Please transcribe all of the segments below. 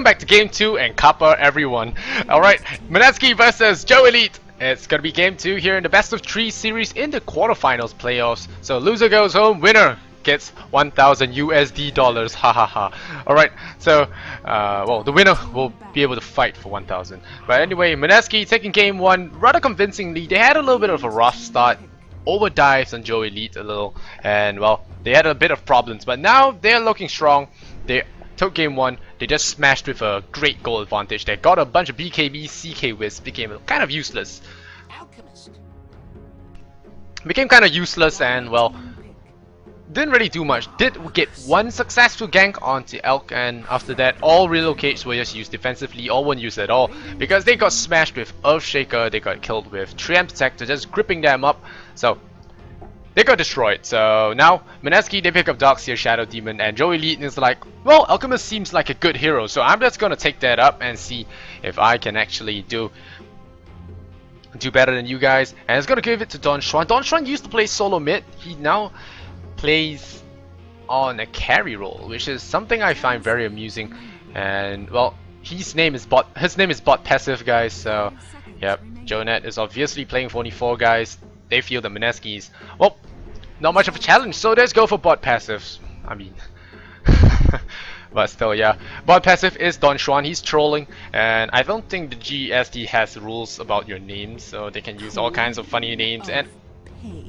welcome back to Game 2 and Kappa everyone. Alright, Mineski versus Joe Elite. It's gonna be Game 2 here in the best of 3 series in the quarterfinals playoffs. So loser goes home, winner gets 1,000 USD dollars, hahaha. Alright, so, well, the winner will be able to fight for 1,000. But anyway, Mineski taking Game 1 rather convincingly. They had a little bit of a rough start. Overdives on Joe Elite a little, and well, they had a bit of problems, but now they're looking strong. They took Game 1, they just smashed with a great goal advantage. They got a bunch of BKB, CK Wisp, became kind of useless. Became kind of useless and well, didn't really do much. Did get one successful gank onto Elk, and after that all relocates were just used defensively or weren't used at all because they got smashed with Earthshaker. They got killed with Treant Protector, just gripping them up. So they got destroyed. So now Mineski, they pick up Darkseer, Shadow Demon, and Joe Elite is like, well, Alchemist seems like a good hero, so I'm just gonna take that up and see if I can actually do better than you guys. And it's gonna give it to Don Schwan. Don Schwan used to play solo mid. He now plays on a carry role, which is something I find very amusing. And well, his name is Bot Passive, guys. So yep, JoeNet is obviously playing for only 4 guys. They feel the Mineski's, well, not much of a challenge, so let's go for Bot Passive. I mean, but still, yeah. Bot Passive is Don Schwan. He's trolling, and I don't think the GEST has rules about your names, so they can use all kinds of funny names. And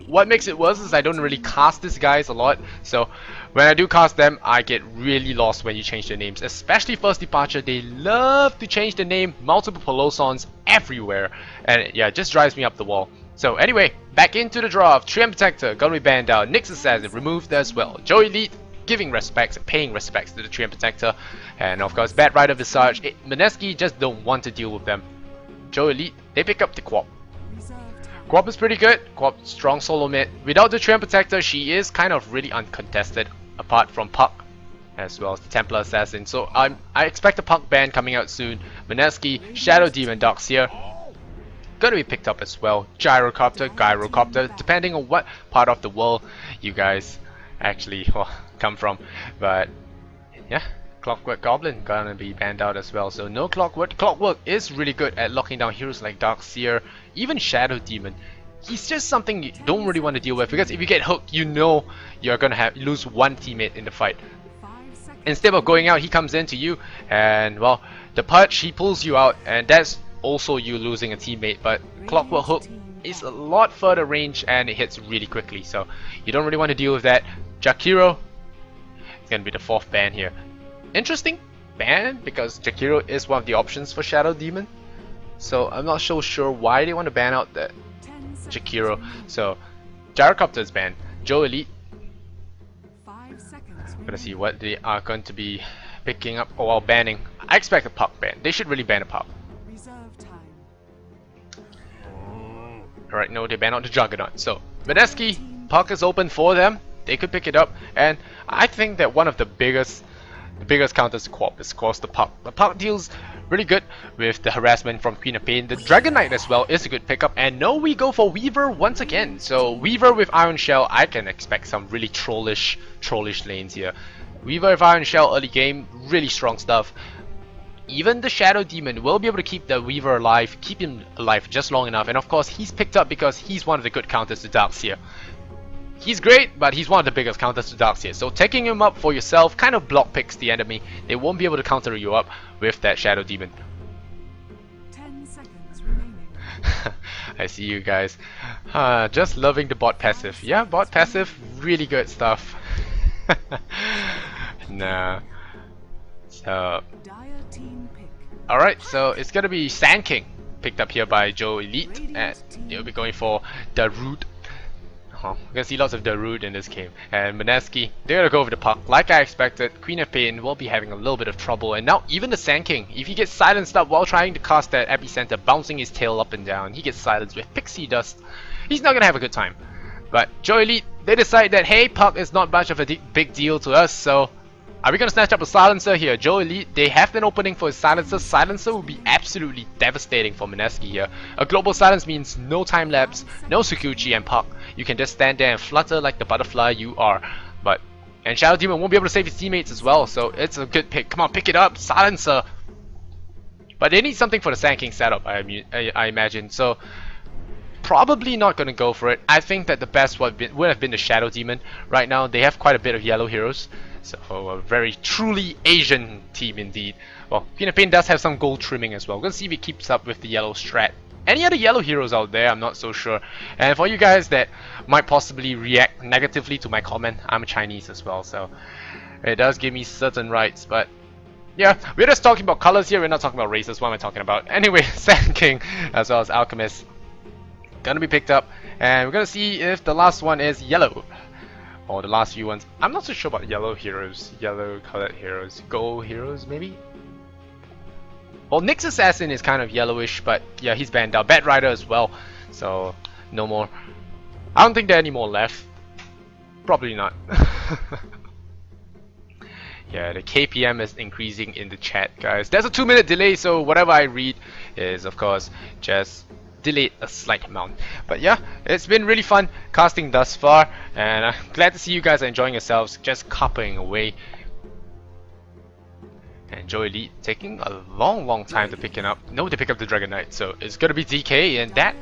what makes it worse is I don't really cast these guys a lot, so when I do cast them, I get really lost when you change their names. Especially First Departure, they love to change the name, multiple Polosons everywhere, and yeah, it just drives me up the wall. So anyway, back into the draft. Treant Protector gonna be banned out. Nyx Assassin removed as well. Joe Elite giving respects, paying respects to the Treant Protector, and of course Bad Rider Visage. Mineski just don't want to deal with them. Joe Elite, they pick up the Quap. Quap is pretty good. Quap strong solo mid. Without the Treant Protector, she is kind of really uncontested, apart from Puck as well as the Templar Assassin. So I expect a Puck ban coming out soon. Mineski, Shadow Demon, Darkseer gonna be picked up as well. Gyrocopter, depending on what part of the world you guys actually come from. But yeah, Clockwork Goblin gonna be banned out as well. So no Clockwork. Clockwork is really good at locking down heroes like Darkseer, even Shadow Demon. He's just something you don't really want to deal with, because if you get hooked, you know you're gonna lose one teammate in the fight. Instead of going out, he comes into you, and well, the Purge, he pulls you out, and that's also you losing a teammate. But Clockwork Hook is a lot further range and it hits really quickly, so you don't really want to deal with that. Jakiro is gonna be the 4th ban here. Interesting ban, because Jakiro is one of the options for Shadow Demon, so I'm not so sure why they want to ban out the Jakiro. So Gyrocopter is banned. Joe Elite, I'm gonna see what they are going to be picking up or banning. I expect a Puck ban. They should really ban a Puck. Alright, no, they ban out the Juggernaut. So Mineski, Puck is open for them. They could pick it up, and I think that one of the biggest counters to Quap is of course the Puck. The Puck deals really good with the harassment from Queen of Pain. The Dragon Knight as well is a good pickup, and no, we go for Weaver once again. So Weaver with Iron Shell, I can expect some really trollish lanes here. Weaver with Iron Shell early game, really strong stuff. Even the Shadow Demon will be able to keep the Weaver alive, keep him alive just long enough, and of course he's picked up because he's one of the good counters to Darkseer. He's great, but he's one of the biggest counters to Darkseer, so taking him up for yourself kind of block picks the enemy. They won't be able to counter you up with that Shadow Demon. 10 seconds remaining. I see you guys. Just loving the bot passive. Yeah, bot passive, really good stuff. Nah. So alright, so it's gonna be Sand King picked up here by Joe Elite, and they'll be going for Darude. We're gonna see lots of Darude in this game. And Mineski, they're gonna go for the Puck. Like I expected, Queen of Pain will be having a little bit of trouble, and now even the Sand King, if he gets silenced up while trying to cast that Epicenter, bouncing his tail up and down, he gets silenced with Pixie Dust. He's not gonna have a good time. But Joe Elite, they decide that hey, Puck is not much of a big deal to us, so are we gonna snatch up a Silencer here? Joe Elite, they have been opening for a Silencer. Silencer will be absolutely devastating for Mineski here. A global silence means no time lapse, no Sukuchi and Puck. You can just stand there and flutter like the butterfly you are. And Shadow Demon won't be able to save his teammates as well, so it's a good pick. Come on, pick it up, Silencer. But they need something for the Sand King setup, I imagine. So probably not gonna go for it. I think that the best would have been the Shadow Demon. Right now they have quite a bit of yellow heroes, so a very truly Asian team indeed. Well, Queen of Pain does have some gold trimming as well. We're gonna see if it keeps up with the yellow strat. Any other yellow heroes out there, I'm not so sure. And for you guys that might possibly react negatively to my comment, I'm Chinese as well, so it does give me certain rights. But yeah, we're just talking about colors here, we're not talking about races. What am I talking about? Anyway, Sand King as well as Alchemist gonna be picked up, and we're gonna see if the last one is yellow, or the last few ones. I'm not so sure about yellow heroes, yellow colored heroes, gold heroes maybe? Well, Nyx Assassin is kind of yellowish, but yeah, he's banned out. Bat Rider as well, so no more. I don't think there are any more left. Probably not. Yeah, the KPM is increasing in the chat, guys. There's a 2-minute delay, so whatever I read is, of course, just delayed a slight amount. But yeah, it's been really fun casting thus far, and I'm glad to see you guys are enjoying yourselves, just copying away. And Joe Elite taking a long time to pick up the Dragon Knight, so it's gonna be DK, and that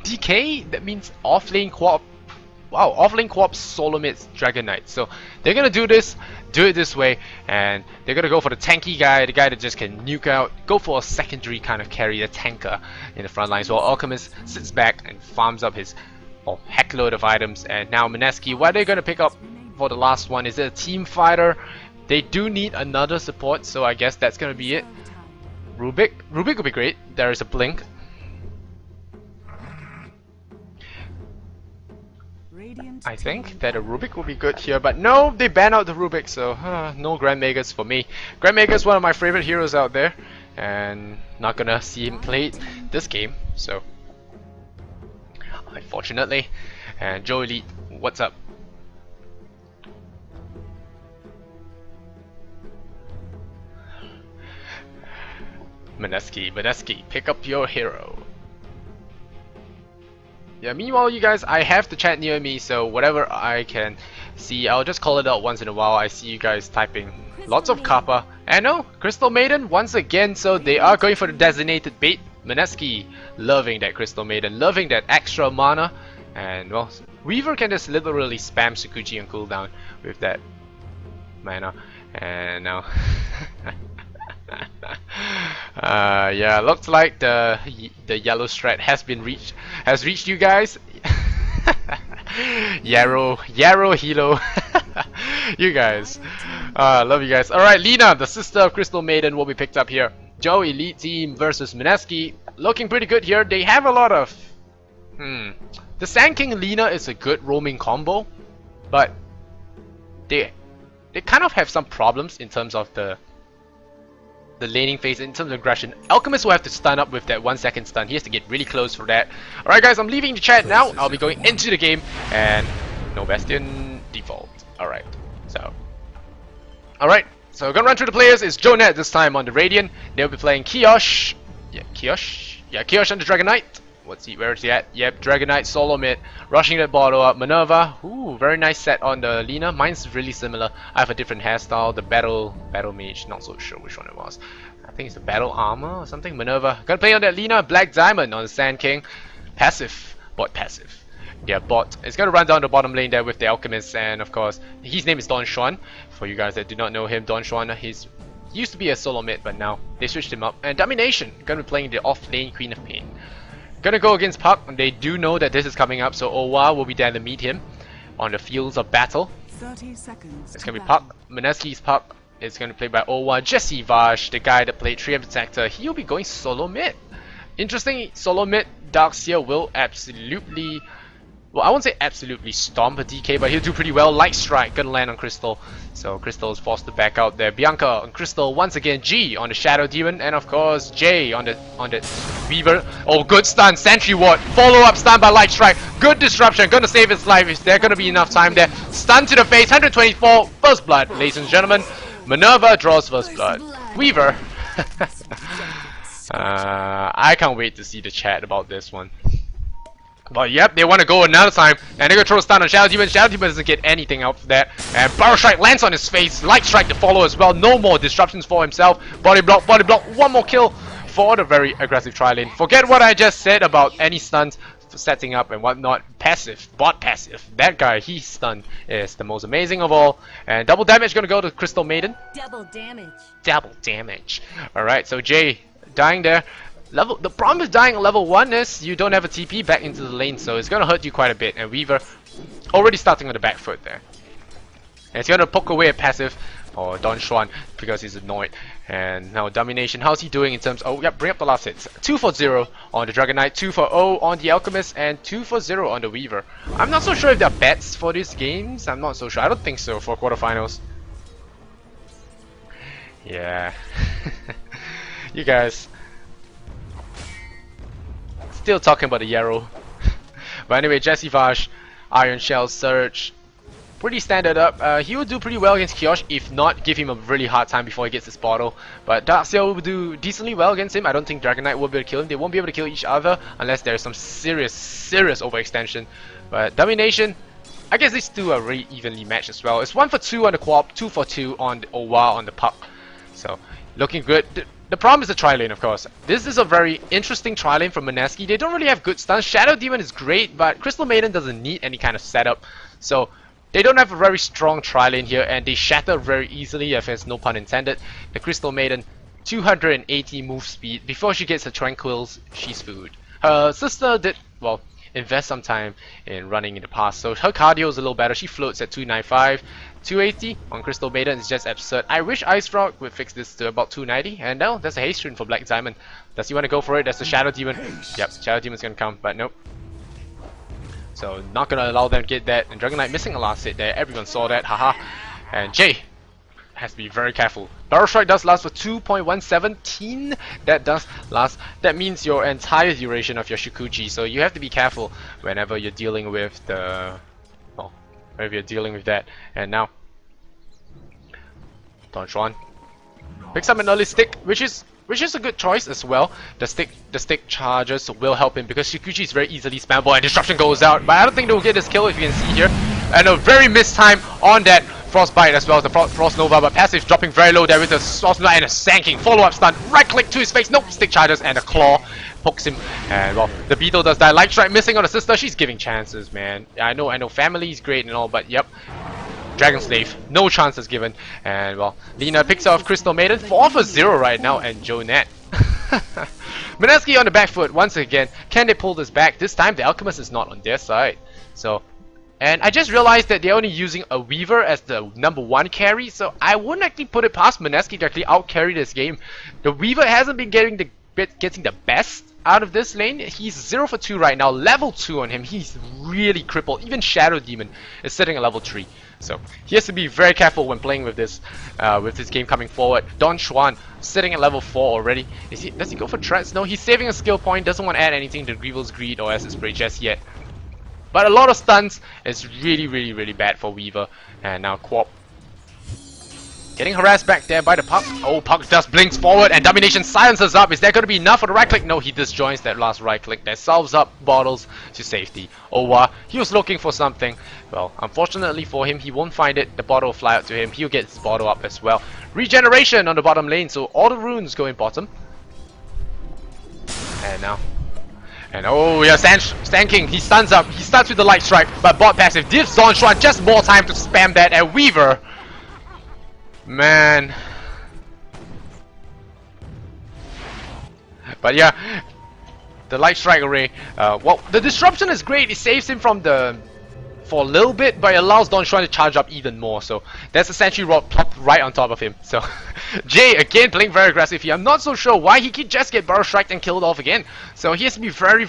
DK, that means offlane co-op. Wow, offlane co-op solo mid Dragon Knight. So they're gonna do it this way, and they're gonna go for the tanky guy, the guy that just can nuke out, go for a secondary kind of carry, a tanker in the front lines, while Alchemist sits back and farms up his heck load of items. And now Mineski, what are they gonna pick up for the last one? Is it a team fighter? They do need another support, so I guess that's gonna be it. Rubik would be great. There is a blink. I think that a Rubik will be good here, but no, they ban out the Rubik, so no Grand Magus for me. Grand Magus is one of my favorite heroes out there, and not gonna see him played this game, so unfortunately. And Joe Elite, what's up? Mineski, pick up your hero. Yeah, meanwhile you guys, I have the chat near me, so whatever I can see, I'll just call it out once in a while. I see you guys typing lots of Kappa. And no, Crystal Maiden once again, so they are going for the designated bait. Mineski loving that Crystal Maiden, loving that extra mana. And well, Weaver can just literally spam Tsukuchi on cooldown with that mana. And now yeah, looks like the yellow strat has reached you guys. Yarrow Hilo. You guys, love you guys. Alright, Lina, the sister of Crystal Maiden, will be picked up here. Joe Elite team versus Mineski, looking pretty good here. They have a lot of the Sand King Lina is a good roaming combo, but they kind of have some problems in terms of the laning phase, in terms of aggression. Alchemist will have to stun up with that 1-second stun. He has to get really close for that. Alright guys, I'm leaving the chat now. I'll be going into the game, and no Bastion default. Alright, so we're gonna run through the players. It's JoeNet this time on the Radiant. They'll be playing Kiosh. Kiosh on the Dragon Knight. Where is he at? Yep, Dragon Knight solo mid, rushing that bottle up. Minerva, ooh, very nice set on the Lina. Mine's really similar. I have a different hairstyle. The battle mage, not so sure which one it was. I think it's the battle armor or something. Minerva, gonna play on that Lina. Black Diamond on the Sand King. Passive, bot passive. Yeah, bot. It's gonna run down the bottom lane there with the Alchemist, and of course, his name is Don Xuan. For you guys that do not know him, Don Xuan, he used to be a solo mid, but now they switched him up. And Domination, gonna be playing the off lane Queen of Pain. Gonna go against Puck. They do know that this is coming up, so Owa will be there to meet him on the fields of battle. 30 seconds. It's gonna be Puck. Mineski's Puck. It's gonna be played by Owa. Jesse Vash, the guy that played Triumph Protector, he'll be going solo mid. Interesting, solo mid. Darkseer will absolutely, well, I won't say absolutely stomp a DK, but he'll do pretty well. Light Strike gonna land on Crystal, so Crystal is forced to back out there. Bianca on Crystal once again. G on the Shadow Demon, and of course J on the Weaver. Oh, good stun, Sentry Ward, follow up stun by Light Strike. Good disruption, gonna save his life. Is there gonna be enough time there? Stun to the face, 124, first blood, ladies and gentlemen. Minerva draws first blood. Weaver. I can't wait to see the chat about this one. But yep, they want to go another time, and they're gonna throw a stun on Shadow Demon. Shadow Demon doesn't get anything out of that, and Barrel Strike lands on his face. Light Strike to follow as well. No more disruptions for himself. Body block, one more kill for the very aggressive tri-lane. Forget what I just said about any stuns setting up and whatnot. Passive, bot passive. That guy, he's stunned, is the most amazing of all. And double damage gonna go to Crystal Maiden. Double damage. Double damage. Alright, so Jay dying there. The problem with dying at level 1 is you don't have a TP back into the lane, so it's gonna hurt you quite a bit. And Weaver already starting on the back foot there. And it's gonna poke away at passive or Don Juan because he's annoyed. And now Domination, how's he doing in terms of, oh yeah, bring up the last hits. 2 for 0 on the Dragon Knight, 2 for 0 on the Alchemist, and 2 for 0 on the Weaver. I'm not so sure if there are bets for these games. I'm not so sure. I don't think so for quarterfinals. Yeah. You guys still talking about the Yarrow. But anyway, Jesse Vash, Iron Shell, Surge, pretty standard up. He would do pretty well against Kiosh, if not give him a really hard time before he gets his bottle. But Darkseal will do decently well against him. I don't think Dragon Knight will be able to kill him. They won't be able to kill each other unless there's some serious overextension. But Domination, I guess these two are really evenly matched as well. It's 1 for 2 on the Quap, 2 for 2 on the Owa on the Puck. So looking good. The problem is the tri-lane, of course. This is a very interesting tri-lane from Mineski. They don't really have good stuns. Shadow Demon is great, but Crystal Maiden doesn't need any kind of setup. So they don't have a very strong tri-lane here, and they shatter very easily, if there's no pun intended. The Crystal Maiden, 280 move speed. Before she gets her Tranquils, she's food. Her sister did, well, invest some time in running in the past, so her cardio is a little better. She floats at 295. 280 on Crystal Maiden is just absurd. I wish Ice Rock would fix this to about 290. And now there's a haste rune for Black Diamond. Does he want to go for it? That's the Shadow Demon. Yep, Shadow Demon's gonna come, but nope. So not gonna allow them to get that. And Dragon Knight missing a last hit there. Everyone saw that, haha. And Jay has to be very careful. Barrel Strike does last for 2.117. That does last. That means your entire duration of your Shikuchi. So you have to be careful whenever you're dealing with the, well, whenever you're dealing with that. And now Don Juan picks up an early stick, which is a good choice as well. The stick charges will help him because Shikuchi is very easily spammable and disruption goes out. But I don't think they'll get this kill, if you can see here. And a very missed time on that Frostbite as well as the Frost Nova, but passive dropping very low there with a Frost Nova and a Sanking follow-up stun. Right click to his face, nope, stick charges and a claw pokes him. And well, the Beetle does die. Light Strike missing on the sister, she's giving chances, man. I know family is great and all, but yep. Dragon Slave, no chances given. And well, Lina picks off Crystal Maiden, 4 for 0 right now, and JoeNet. Mineski on the back foot once again. Can they pull this back? This time the Alchemist is not on their side. So, and I just realized that they're only using a Weaver as the #1 carry, so I wouldn't actually put it past Mineski to actually out-carry this game. The Weaver hasn't been getting the best out of this lane. He's 0 for 2 right now, level 2 on him. He's really crippled. Even Shadow Demon is sitting at level 3. So he has to be very careful when playing with this game coming forward. Don Juan sitting at level 4 already. Does he go for threats? No, he's saving a skill point, doesn't want to add anything to Grievel's Greed or Acid Spray just yet. But a lot of stuns is really bad for Weaver. And now Quap getting harassed back there by the Puck. Oh, Puck just blinks forward and Domination silences up. Is that going to be enough for the right click? No, he disjoins that last right click. That solves up bottles to safety. Owa, he was looking for something. Well, unfortunately for him, he won't find it. The bottle will fly out to him. He'll get his bottle up as well. Regeneration on the bottom lane, so all the runes go in bottom. And now. And oh yeah, Stanking, he stuns up. He starts with the Light Strike, but bot passive gives Don Juan just more time to spam that. And Weaver, man. But yeah, the Light Strike array. Well, the disruption is great. It saves him from for a little bit, but it allows Don Juan to charge up even more. So that's a Sentry Rod plopped right on top of him. So Jay again playing very aggressive here. I'm not so sure why he could just get Barrel Striked and killed off again. So he has to be very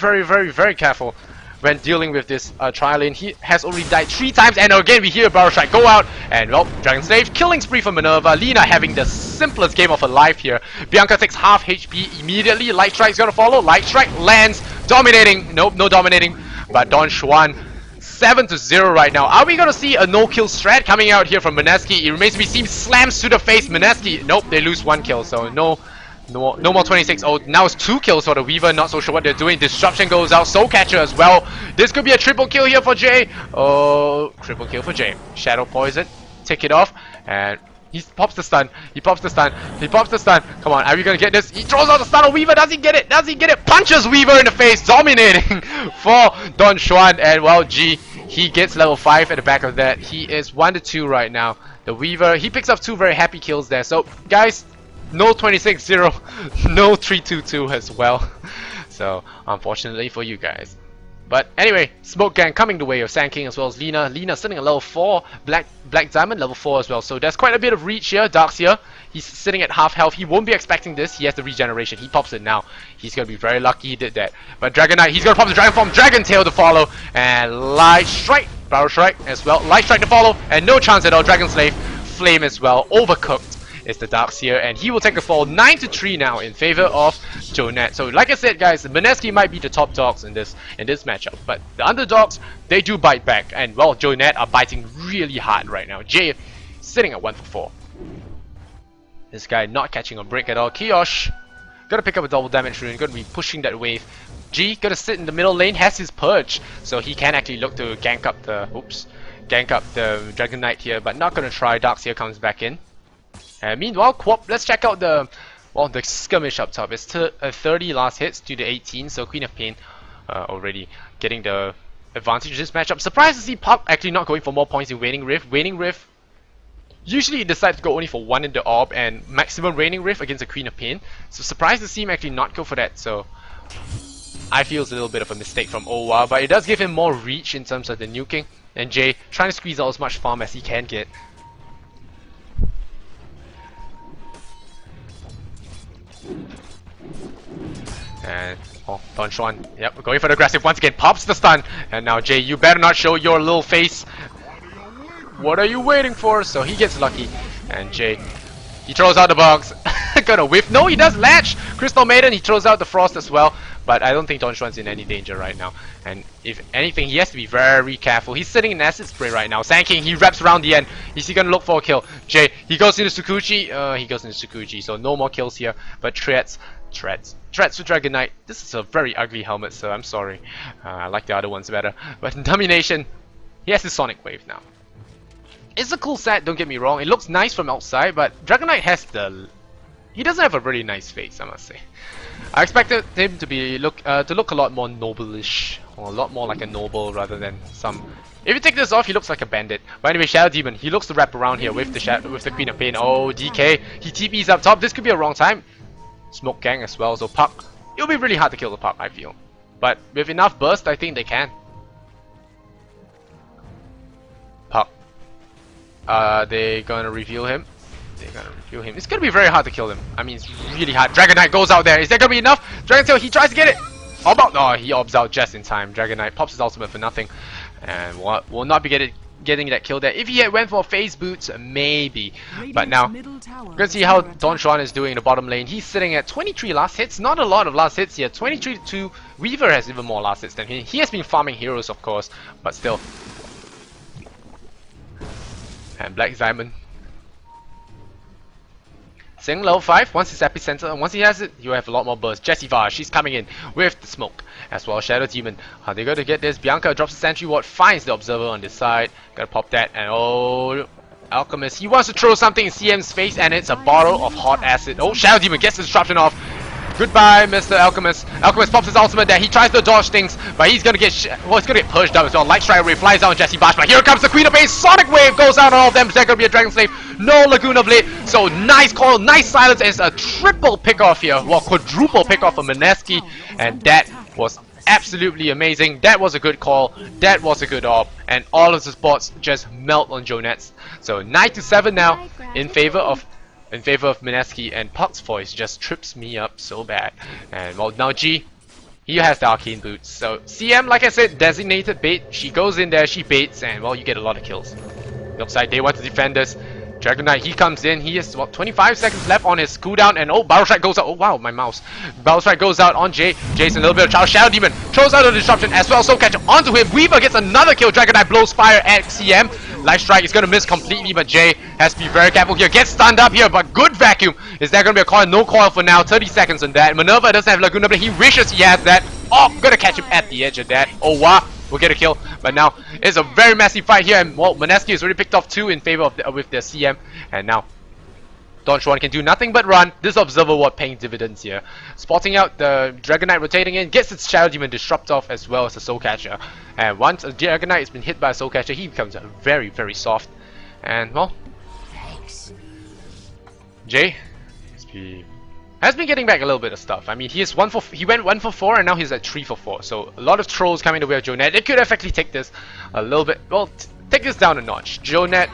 careful when dealing with this tri-lane. He has already died 3 times, and again we hear Barrel Strike go out. And well, Dragon Slave killing spree for Minerva. Lina having the simplest game of her life here. Bianca takes half HP immediately. Light Strike's gonna follow. Light Strike lands, dominating. Nope, no dominating. But Don Juan 7 to 0 right now. Are we gonna see a no-kill strat coming out here from Mineski? It remains to be seen. Slams to the face. Mineski. Nope, they lose 1 kill. So no No more 26. Oh, now it's 2 kills for the Weaver. Not so sure what they're doing. Disruption goes out. Soul Catcher as well. This could be a triple kill here for Jay. Oh, triple kill for Jay. Shadow Poison. Take it off. And he pops the stun. He pops the stun. He pops the stun. Come on, are we gonna get this? He throws out the stun on Weaver. Does he get it? Does he get it? Punches Weaver in the face. Dominating for Don Juan. And well, G, he gets level 5 at the back of that. He is 1-2 right now. The Weaver, he picks up 2 very happy kills there. So, guys, no 26-0, no 3-2-2 as well. So, unfortunately for you guys. But anyway, Smoke Gang coming the way of Sand King as well as Lina. Lina sitting at level 4, Black Diamond level 4 as well. So there's quite a bit of reach here. Dark's here. He's sitting at half health. He won't be expecting this. He has the regeneration. He pops it now. He's going to be very lucky he did that. But Dragon Knight, he's going to pop the Dragon Form, Dragon Tail to follow. And Light Strike, Barrel Strike as well. Light Strike to follow. And no chance at all. Dragon Slave, Flame as well. Overcooked is the Darkseer, and he will take the fall 9-3 now in favor of JoeNet. So like I said, guys, Mineski might be the top dogs in this matchup, but the underdogs, they do bite back, and well, JoeNet are biting really hard right now. Jay sitting at 1-4. This guy not catching on break at all. Kiosh gotta pick up a double damage rune, gonna be pushing that wave. G gonna sit in the middle lane, has his purge, so he can actually look to gank up the Dragon Knight here, but not gonna try. Darkseer comes back in. Meanwhile, Quap, let's check out the skirmish up top. It's 30 last hits to the 18, so Queen of Pain already getting the advantage of this matchup. Surprised to see Puck actually not going for more points in Waning Rift. Waning Rift, usually he decides to go only for 1 in the orb and maximum Waning Rift against the Queen of Pain. So surprised to see him actually not go for that. So I feel it's a little bit of a mistake from Owa, but it does give him more reach in terms of the nuking. And Jay trying to squeeze out as much farm as he can get. And oh, Don Juan, yep, going for the aggressive once again, pops the stun. And now Jay, you better not show your little face. What are you waiting for? So he gets lucky. And Jay, he throws out the bugs. Gonna whiff. No, he does latch. Crystal Maiden, he throws out the frost as well. But I don't think Don Juan's in any danger right now. And if anything, he has to be very careful. He's sitting in acid spray right now. Sand King, he wraps around the end. Is he gonna look for a kill? Jay, he goes into Tsukuchi. He goes into Tsukuchi. So no more kills here. But threats to Dragon Knight. This is a very ugly helmet, so I'm sorry. I like the other ones better. But in Domination, he has his Sonic Wave now. It's a cool set, don't get me wrong. It looks nice from outside, but Dragon Knight has the... He doesn't have a really nice face, I must say. I expected him to be look a lot more noble-ish, or a lot more like a noble rather than some... If you take this off, he looks like a bandit. But anyway, Shadow Demon, he looks to wrap around here with the Queen of Pain. Oh, DK, he TP's up top. This could be a wrong time. Smoke Gang as well, so Puck, it'll be really hard to kill the Puck, I feel. But with enough burst, I think they can. Puck. They gonna reveal him. It's gonna be very hard to kill him. I mean, it's really hard. Dragon Knight goes out there. Is that gonna be enough? Dragon Tail, he tries to get it. No, he orbs out just in time. Dragon Knight pops his ultimate for nothing. And will not be getting that kill there. If he had went for phase boots, maybe. But now, we're gonna see how Don Juan is doing in the bottom lane. He's sitting at 23 last hits. Not a lot of last hits here. 23-2. Weaver has even more last hits than him. He has been farming heroes, of course, but still. And Black Diamond. Sing level 5, once his epicenter, and once he has it, you have a lot more burst. Jessiva, she's coming in with the smoke. As well, Shadow Demon. Are they going to get this? Bianca drops the sentry ward, finds the observer on this side. Gotta pop that, and oh, Alchemist, he wants to throw something in CM's face, and it's a bottle of hot acid. Oh, Shadow Demon gets the disruption off. Goodbye, Mr. Alchemist. Alchemist pops his ultimate there. He tries to dodge things, but he's gonna get he's gonna get purged up as well. Light Strike Wave flies out on Jesse Bash, but here comes the Queen of Pain. Sonic Wave goes out on all of them. There's gonna be a Dragon Slave. No Laguna Blade. So nice call, nice silence. It's a triple pick off here. Well, quadruple pick off for Mineski, and that was absolutely amazing. That was a good call. That was a good orb, and all of the spots just melt on JoeNet's. So 9-7 now in favor of Mineski, and Puck's voice just trips me up so bad. And well, now G, he has the arcane boots. So CM, like I said, designated bait. She goes in there, she baits, and well, you get a lot of kills. Looks like they want to defend this. Dragon Knight, he comes in. He has, what, 25 seconds left on his cooldown. And, oh, Battle Strike goes out. Oh, wow, my mouse. Battle Strike goes out on Jay. Jay's in a little bit of trouble. Shadow Demon throws out a disruption as well. Soul Catcher onto him. Weaver gets another kill. Dragon Knight blows fire at CM. Light Strike is going to miss completely, but Jay has to be very careful here. Gets stunned up here, but good vacuum. Is there going to be a coil? No coil for now. 30 seconds on that. Minerva doesn't have Laguna, but he wishes he has that. Oh, gonna catch him at the edge of that. Oh, wow. We'll get a kill, but now it's a very messy fight here, and well, Mineski has already picked off 2 in favor of with the CM, and now Don Juan can do nothing but run. This Observer Ward paying dividends here. Spotting out the Dragon Knight rotating in, gets its Shadow Demon disrupt off as well as the Soul Catcher. And once a Dragon Knight has been hit by a Soul Catcher, he becomes very, very soft. And well, Jay has been getting back a little bit of stuff. I mean, he went 1 for 4 and now he's at 3 for 4. So a lot of trolls coming the way of JoeNet. It could effectively take this a little bit. Well, take this down a notch. JoeNet,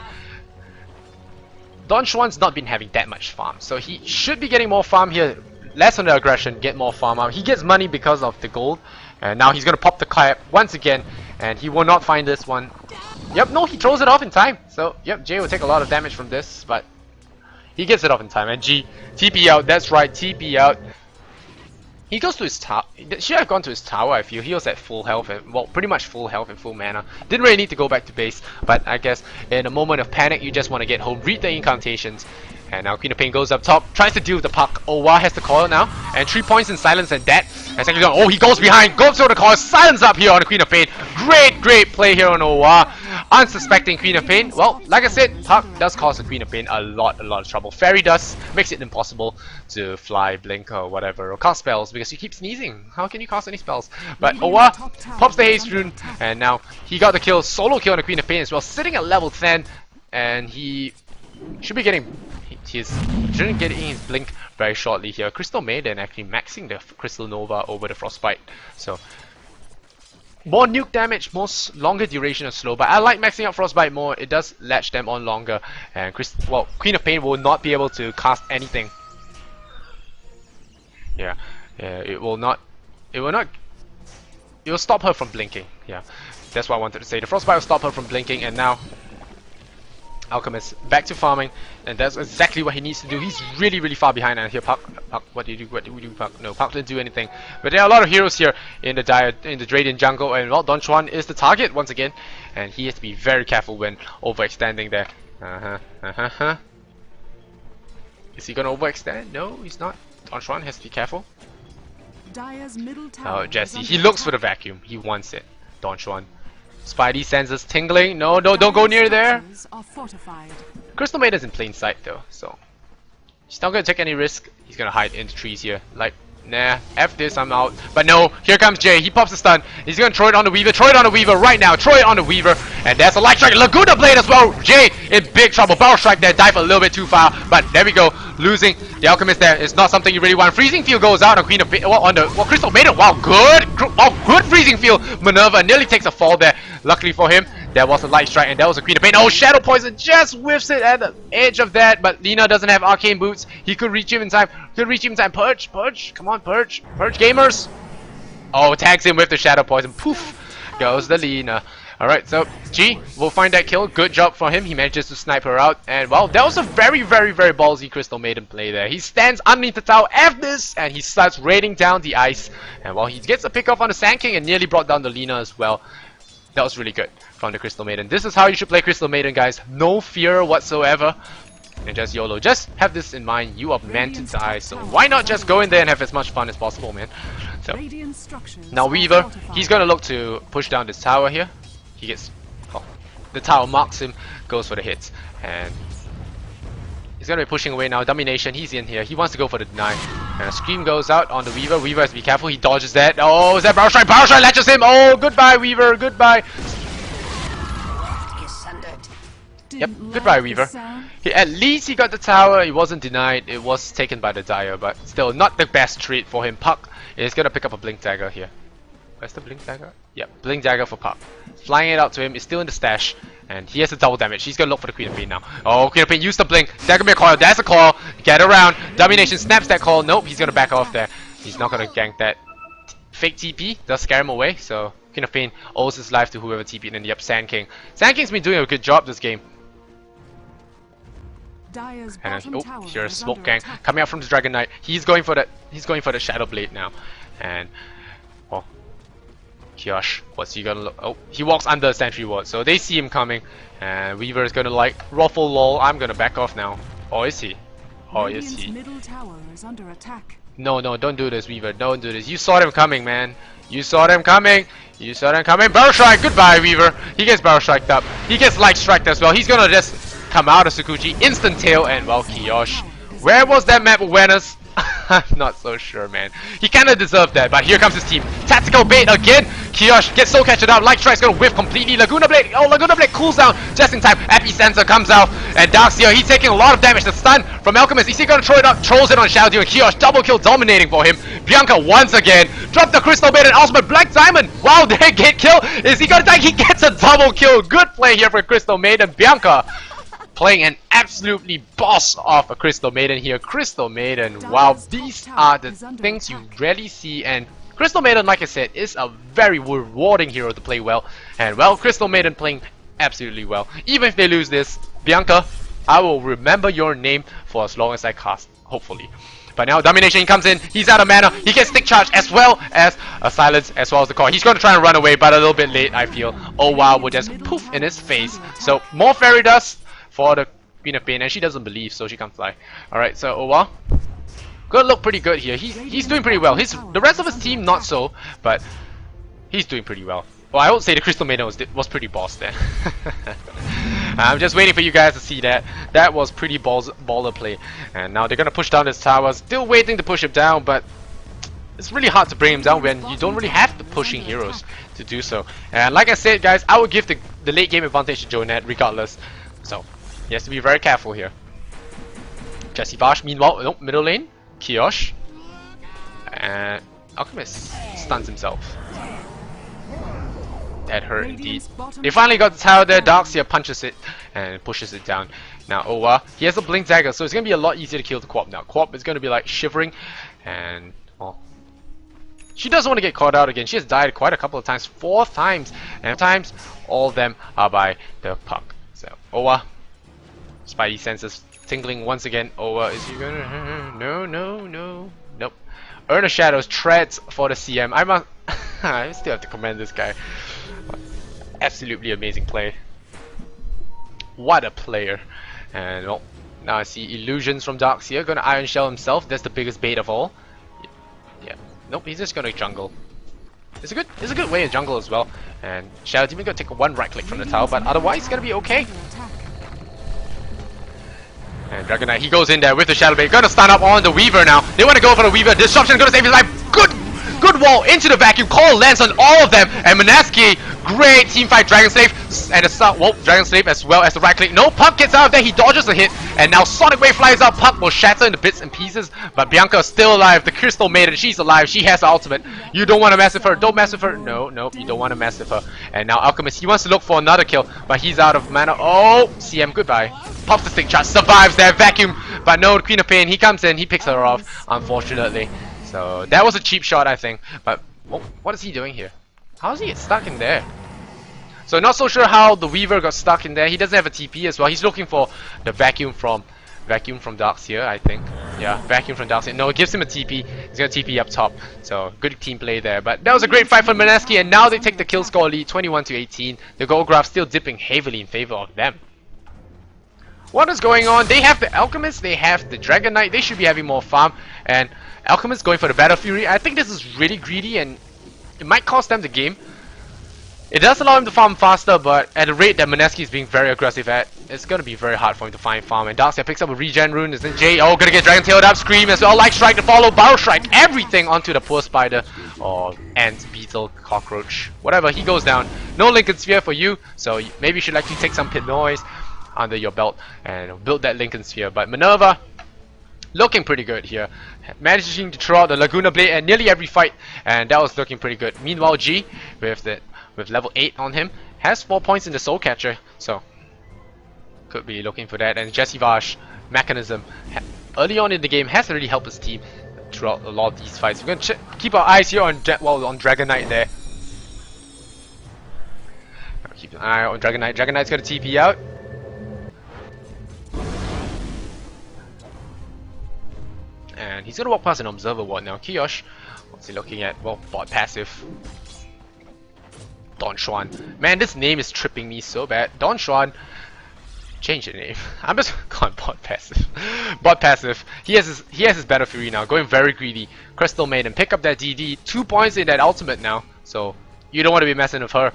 Don Juan's not been having that much farm, so he should be getting more farm here. Less on the aggression, get more farm out. He gets money because of the gold, and now he's gonna pop the cap once again, and he will not find this one. Yep, no, he throws it off in time. So yep, Jay will take a lot of damage from this, but he gets it off in time. And G, TP out, that's right, TP out. He goes to his tower. Should have gone to his tower, I feel. He was at full health, and, well, pretty much full health and full mana. Didn't really need to go back to base, but I guess in a moment of panic, you just want to get home, read the incantations. And now Queen of Pain goes up top, tries to deal with the puck. Owa has the coil now, and 3 points in silence and that. And second, oh, he goes behind, goes for the coil, silence up here on the Queen of Pain. Great play here on Owa. Unsuspecting Queen of Pain. Well, like I said, puck does cause the Queen of Pain a lot of trouble. Fairy Dust makes it impossible to fly, blink, or whatever, or cast spells because you keep sneezing. How can you cast any spells? But Owa pops the Haste Rune, and now he got the kill, solo kill on the Queen of Pain as well, sitting at level 10, and he should be getting shouldn't get in his blink very shortly here. Crystal Maiden actually maxing the Crystal Nova over the Frostbite, so more nuke damage, longer duration of slow, but I like maxing out Frostbite more. It does latch them on longer, and Queen of Pain will not be able to cast anything. Yeah, it will stop her from blinking. Yeah, that's what I wanted to say. The Frostbite will stop her from blinking, and now Alchemist back to farming, and that's exactly what he needs to do. He's really far behind, and here Puck, what do you do? What do we do, Puck? No, Puck didn't do anything. But there are a lot of heroes here in the Dradian jungle, and well, Don Juan is the target once again, and he has to be very careful when overextending there. Is he gonna overextend? No, he's not. Don Juan has to be careful. Oh, Jesse, he looks for the vacuum. He wants it. Don Juan. Spidey senses tingling. No, don't go near there. Crystal Maiden's in plain sight though, so he's not gonna take any risk. He's gonna hide in the trees here. Like, nah, F this, I'm out. But no, here comes Jay. He pops the stun. He's gonna throw it on the Weaver. Throw it on the Weaver right now. Throw it on the Weaver. And there's a Light Strike. Laguna Blade as well. Jay in big trouble. Battle Strike there. Dive a little bit too far. But there we go. Losing the Alchemist there is not something you really want. Freezing Field goes out on Queen of Pain. Well, on the Crystal Maiden. Wow, good Freezing Field. Minerva nearly takes a fall there. Luckily for him, there was a Light Strike and that was a Queen of Pain. Oh, Shadow Poison just whiffs it at the edge of that, but Lina doesn't have Arcane Boots. He could reach him in time. Purge, come on, Purge gamers. Oh, tags him with the Shadow Poison. Poof, goes the Lina. Alright, so G will find that kill. Good job for him. He manages to snipe her out. And well, that was a very ballsy Crystal Maiden play there. He stands underneath the tower, F this, and he starts raining down the ice. And well, he gets a pick off on the Sand King and nearly brought down the Lina as well. That was really good from the Crystal Maiden. This is how you should play Crystal Maiden, guys. No fear whatsoever. And just YOLO. Just have this in mind. You are meant to die, so why not just go in there and have as much fun as possible, man. So now Weaver, he's gonna look to push down this tower here. He gets, oh, the tower marks him, goes for the hits, and he's gonna be pushing away now. Domination, he's in here. He wants to go for the deny. And a scream goes out on the Weaver. Weaver has to be careful. He dodges that. Oh, is that Battle Strike? Battle Strike latches him. Oh, goodbye, Weaver. Goodbye. Yep, goodbye, Weaver. At least he got the tower. It wasn't denied. It was taken by the Dire, but still not the best treat for him. Puck is gonna pick up a Blink Dagger here. Where's the Blink Dagger? Yep, Blink Dagger for Puck. Flying it out to him. It's still in the stash. And he has a double damage. He's gonna look for the Queen of Pain now. Oh, Queen of Pain, use the blink. There's gonna be a coil. There's a coil. Get around. Domination snaps that coil. Nope, he's gonna back off there. He's not gonna gank that. Fake TP does scare him away. So Queen of Pain owes his life to whoever TP'd in. Yep, Sand King. Sand King's been doing a good job this game. Dire's And bottom tower here's is Smoke under Gang attack. coming out from the Dragon Knight. He's going for the Shadow Blade now. And well, Kiosh, what's he gonna look? Oh, he walks under a sentry ward, so they see him coming. And Weaver is gonna like ruffle lol. I'm gonna back off now. Or is he? Or is Radiant's he? middle tower is under attack. No, no, don't do this, Weaver. Don't do this. You saw them coming, man. You saw them coming. You saw them coming. Barrel Strike. Goodbye, Weaver. He gets Barrel Striked up. He gets Light Striked as well. He's gonna just come out of Sakuchi. Instant tail and well, Kiosh. Where was that map awareness? I'm not so sure, man. He kinda deserved that, but here comes his team. Tactical bait again. Kiosh gets Soul Catcher down. Light Strike's gonna whiff completely. Laguna Blade. Oh, Laguna Blade cools down just in time. Epicenter comes out. And Darkseer, he's taking a lot of damage. The stun from Alchemist. Is he gonna throw it up? Throws it on Shadow and Kiosh. Double kill dominating for him. Bianca once again. Drop the Crystal Maiden. Ultimate Black Diamond. Wow, they get kill. Is he gonna die? He gets a double kill. Good play here for Crystal Maiden. Bianca playing an absolutely boss of a Crystal Maiden here. Crystal Maiden, wow, these are the things you rarely see, and Crystal Maiden, like I said, is a very rewarding hero to play well. And well, Crystal Maiden playing absolutely well. Even if they lose this, Bianca, I will remember your name for as long as I cast, hopefully. But now Domination comes in, he's out of mana, he gets Stick Charge as well as a Silence as well as the core. He's going to try and run away, but a little bit late, I feel. Oh wow, will just poof in his face. So more Fairy Dust for the Queen of Pain, and she doesn't believe, so she can't fly. Alright, so Owa gonna look pretty good here. He's doing pretty well. The rest of his team not so, but he's doing pretty well. Well, I would say the Crystal Maiden was pretty boss there. I'm just waiting for you guys to see that. That was pretty baller play. And now they're gonna push down this tower. Still waiting to push him down, but it's really hard to bring him down when you don't really have the pushing heroes to do so. And like I said, guys, I would give the late game advantage to JoeNet regardless. So he has to be very careful here. Jesse Vash, meanwhile, nope, middle lane, Kiosh. And Alchemist stuns himself. That hurt indeed. They finally got the tower there. Darkseer punches it and pushes it down. Now Owa, he has a Blink Dagger, so it's gonna be a lot easier to kill the Quap now. Quap is gonna be like shivering, and well, she doesn't want to get caught out again. She has died quite a couple of times, 4 times, and times all of them are by the puck. So Owa, Spidey senses tingling once again. Owa, is he gonna? No, no, no, nope. Earn a Shadows treads for the CM. I still have to commend this guy. Absolutely amazing play. What a player. And well, now I see illusions from Darkseer. Gonna Iron Shell himself. That's the biggest bait of all. Yeah. Nope, he's just gonna jungle. It's a good way to jungle as well. And Shadow Demon gonna take one right click from the tower, but otherwise it's gonna be okay. And Dragon Knight, he goes in there with the Shadow Blade. Gonna stun up on the Weaver now. They wanna go for the Weaver. Disruption gonna save his life. Good wall into the vacuum. Call lands on all of them. And Mineski, great teamfight. Dragon Slave and the Dragon Slave as well as the right click. No, Puck gets out of there. He dodges the hit. And now Sonic Wave flies out. Puck will shatter into bits and pieces. But Bianca is still alive. The Crystal Maiden, she's alive. She has the ultimate. You don't want to mess with her. Don't mess with her. No, you don't want to mess with her. And now Alchemist, he wants to look for another kill, but he's out of mana. Oh, CM, goodbye. Pops the Stick Charge, survives that vacuum. But no, the Queen of Pain, he comes in, he picks her off, unfortunately. So that was a cheap shot, I think. But what is he doing here? How does he get stuck in there? So not so sure how the Weaver got stuck in there. He doesn't have a TP as well. He's looking for the vacuum from Darkseer, I think. Yeah, vacuum from Darkseer. No, it gives him a TP. He's gonna TP up top. So good team play there. But that was a great fight for Mineski, and now they take the kill score lead, 21-18. The goal graph still dipping heavily in favor of them. What is going on? They have the Alchemist, they have the Dragon Knight. They should be having more farm, and Alchemist going for the Battle Fury. I think this is really greedy, and it might cost them the game. It does allow him to farm faster, but at the rate that Mineski is being very aggressive at, it's gonna be very hard for him to find farm. And Darkseer picks up a regen rune. Is then Jay, oh, gonna get Dragon Tailed up, Scream as well, Light Strike to follow, Barrel Strike, everything onto the poor spider, or ant, beetle, cockroach, whatever. He goes down. No Lincoln Sphere for you, so maybe you should actually take some pit noise under your belt and build that Lincoln Sphere. But Minerva looking pretty good here, managing to throw out the Laguna Blade at nearly every fight, and that was looking pretty good. Meanwhile, G with level 8 on him has 4 points in the Soul Catcher, so could be looking for that. And Jesse Vash mechanism early on in the game has really helped his team throughout a lot of these fights. We're gonna keep our eyes here on Dragon Knight there. Keep an eye on Dragon Knight. Dragon Knight's gonna TP out. and he's gonna walk past an observer ward now. Kiyosh, what's he looking at? Well, bot passive. Don Juan. Man, this name is tripping me so bad. Don Juan. Change the name. I'm just calling bot passive. Bot passive. He has his Battle Fury now, going very greedy. Crystal Maiden, pick up that DD. 2 points in that ultimate now, so you don't want to be messing with her.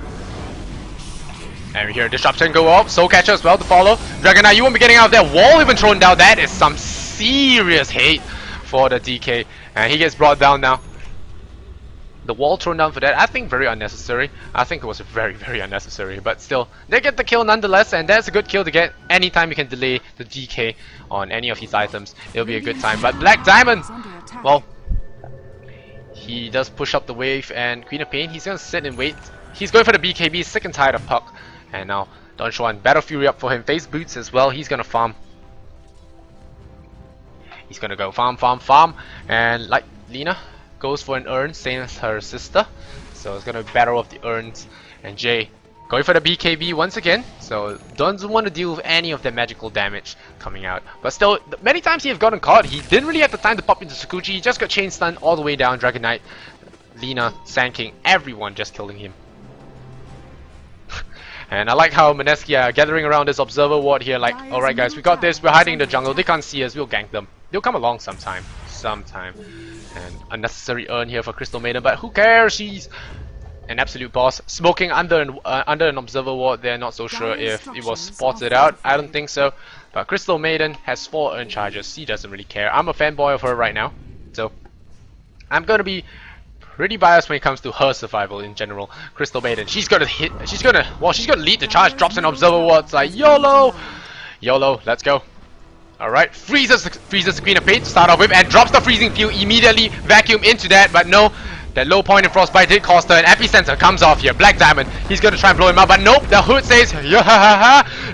And we hear Disruption go up. Soul Catcher as well to follow. Dragon Knight, you won't be getting out of that wall even thrown down. That is some serious hate for the DK, and he gets brought down now. The wall thrown down for that, I think very unnecessary. I think it was very, very unnecessary, but still, they get the kill nonetheless, and that's a good kill to get. Anytime you can delay the DK on any of his items, it'll be a good time. But Black Diamond, well, he does push up the wave, and Queen of Pain, he's gonna sit and wait. He's going for the BKB, sick and tired of Puck. And now, Don Juan, Battle Fury up for him, face boots as well, he's gonna farm. He's gonna go farm, and like Lina, goes for an urn, same as her sister. So it's gonna be battle of the urns. And Jay going for the BKB once again. So doesn't want to deal with any of the magical damage coming out. But still, many times he have gotten caught. He didn't really have the time to pop into Sakuchi. He just got chain stun all the way down. Dragon Knight, Lina, Sand King, everyone just killing him. And I like how Mineski are gathering around this observer ward here, like, alright guys, we got this, we're hiding in the jungle, they can't see us, we'll gank them. They'll come along sometime. And unnecessary urn here for Crystal Maiden, but who cares? She's an absolute boss. Smoking under an observer ward there, not so sure if it was spotted out. I don't think so. But Crystal Maiden has 4 urn charges. She doesn't really care. I'm a fanboy of her right now, so I'm gonna be pretty biased when it comes to her survival in general. Crystal Maiden, she's gonna lead the charge. Drops an observer ward. It's like YOLO, let's go. Alright, freezes the Queen of Pain to start off with, and drops the freezing field immediately, vacuum into that, but no, that low point in Frostbite did cost her. An epicenter comes off here. Black Diamond, he's gonna try and blow him up, but nope, the hood says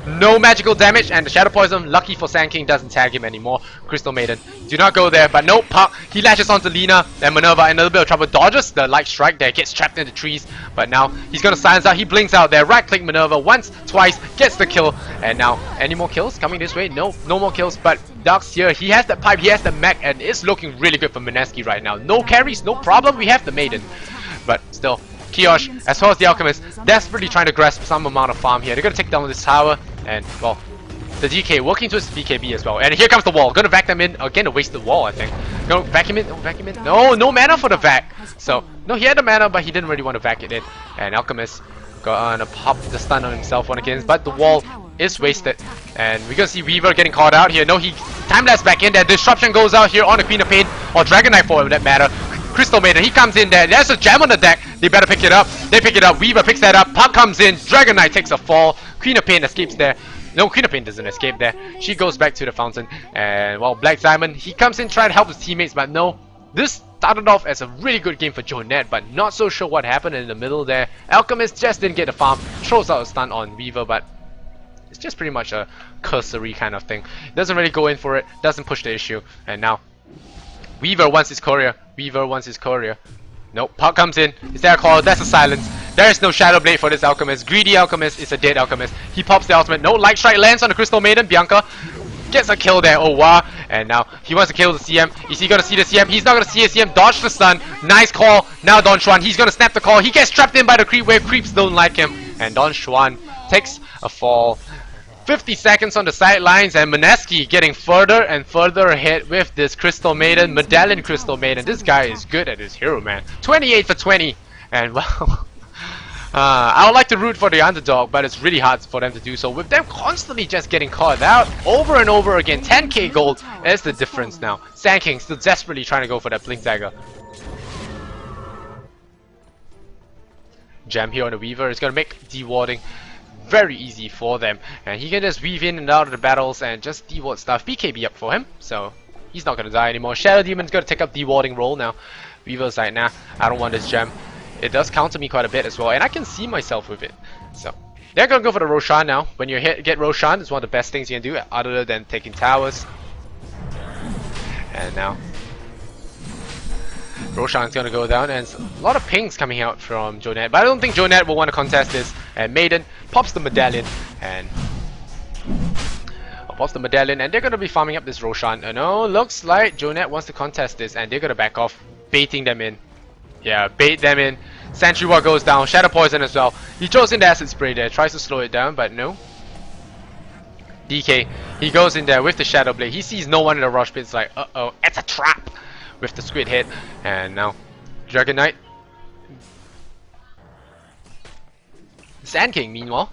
no magical damage, and the Shadow Poison, lucky for Sand King, doesn't tag him anymore. Crystal Maiden, do not go there, but nope, Puck, he lashes onto Lina, and Minerva in a little bit of trouble, dodges the light strike there, gets trapped in the trees, but now he's gonna silence out, he blinks out there, right click Minerva once, twice, gets the kill, and now, any more kills coming this way? No more kills, but Dark's here, he has the pipe, he has the mech, and it's looking really good for Mineski right now. No carries, no problem, we have the Maiden. But still, Kiyosh, as well as the Alchemist, desperately trying to grasp some amount of farm here. They're gonna take down this tower, and well, the DK working towards BKB as well. And here comes the wall, gonna vac them in. Again, a wasted wall, I think. Gonna vacuum in, vacuum in. No mana for the vac. So, no, he had the mana, but he didn't really want to vac it in. And Alchemist gonna pop the stun on himself one against, but the wall is wasted. And we're gonna see Weaver getting caught out here. No, he time-lapse back in there. Disruption goes out here on the Queen of Pain, or Dragon Knight for that matter. Crystal Maiden, he comes in there. There's a gem on the deck. They better pick it up. They pick it up. Weaver picks that up. Puck comes in. Dragon Knight takes a fall. Queen of Pain escapes there. No, Queen of Pain doesn't escape there. She goes back to the fountain. And well, Black Diamond, he comes in trying to help his teammates, but no. This started off as a really good game for JoeNet, but not so sure what happened in the middle there. Alchemist just didn't get the farm. Throws out a stun on Weaver, but it's just pretty much a cursory kind of thing. Doesn't really go in for it. Doesn't push the issue. And now Weaver wants his courier. Nope, Puck comes in. Is there a call? That's a silence. There is no Shadow Blade for this Alchemist. Greedy Alchemist is a dead Alchemist. He pops the ultimate. No Light Strike lands on the Crystal Maiden. Bianca gets a kill there. Oh wow. And now he wants to kill the CM. Is he gonna see the CM? He's not gonna see a CM. Dodge the stun. Nice call. Now Don Juan, he's gonna snap the call. He gets trapped in by the creep wave. Creeps don't like him. And Don Juan takes a fall. 50 seconds on the sidelines, and Mineski getting further and further ahead with this Crystal Maiden, Medallion Crystal Maiden. This guy is good at his hero, man. 28 for 20, and well, I would like to root for the underdog, but it's really hard for them to do so. With them constantly just getting caught out over and over again. 10k gold is the difference now. Sand King still desperately trying to go for that Blink Dagger. Gem here on the Weaver is going to make dewarding very easy for them, and he can just weave in and out of the battles and just deward stuff. BKB up for him, so he's not gonna die anymore. Shadow Demon's gonna take up dewarding role now. Weaver's like, nah, I don't want this gem. It does counter me quite a bit as well, and I can see myself with it. So they're gonna go for the Roshan now. When you get Roshan, it's one of the best things you can do other than taking towers. And now Roshan's gonna go down, and a lot of pings coming out from JoeNet, but I don't think JoeNet will want to contest this. And Maiden pops the Medallion, and Pops the medallion, and they're gonna be farming up this Roshan. And oh, looks like JoeNet wants to contest this, and they're gonna back off, baiting them in. Yeah, bait them in. Sentry Ward goes down, Shadow Poison as well. He throws in the Acid Spray there, tries to slow it down, but no. DK, he goes in there with the Shadow Blade. He sees no one in the rush pit. It's like, uh-oh, it's a trap with the Squid Head. And now, Dragon Knight. Sand King, meanwhile.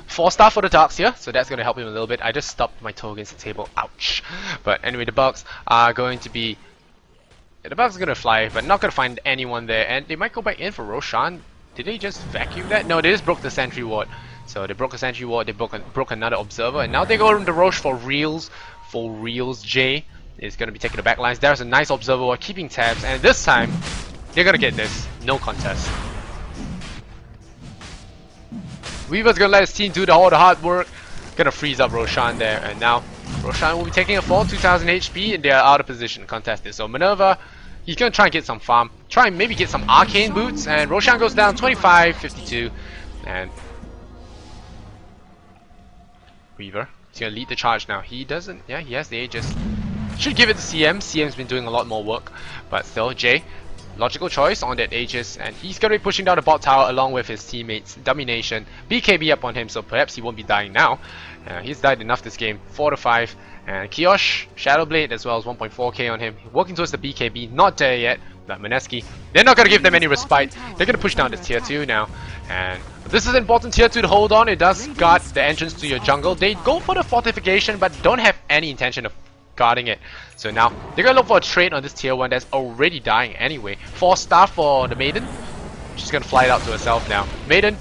4-star for the Darks here, so that's going to help him a little bit. I just stopped my toe against the table. Ouch. But anyway, the Bugs are going to be... The Bugs are going to fly, but not going to find anyone there. And they might go back in for Roshan. Did they just vacuum that? No, they just broke the Sentry Ward. So they broke the Sentry Ward, they broke another Observer, and now they go into Roche for reals. For reals, Jay is going to be taking the back lines. There's a nice Observer Ward keeping tabs, and this time, they're going to get this. No contest. Weaver's going to let his team do all the hard work. Going to freeze up Roshan there, and now Roshan will be taking a fall, 2000 HP, and they are out of position contested. So Minerva, he's going to try and get some farm. Try and maybe get some Arcane Boots, and Roshan goes down 25-52. And Weaver, he's going to lead the charge now. He doesn't, yeah, he has the Aegis. Should give it to CM. CM's been doing a lot more work, but still, Jay, logical choice on that Aegis, and he's going to be pushing down the bot tower along with his teammates. Domination, BKB up on him, so perhaps he won't be dying now. He's died enough this game, 4-5. And Kiosh, Shadow Blade as well as 1.4k on him. Working towards the BKB, not there yet. But Mineski, they're not going to give them any respite. They're going to push down this tier 2 now. And this is important tier 2 to hold on. It does guard the entrance to your jungle. They go for the fortification but don't have any intention of guarding it. So now they're going to look for a trade on this tier 1 that's already dying anyway. 4-star for the Maiden. She's going to fly it out to herself now. Maiden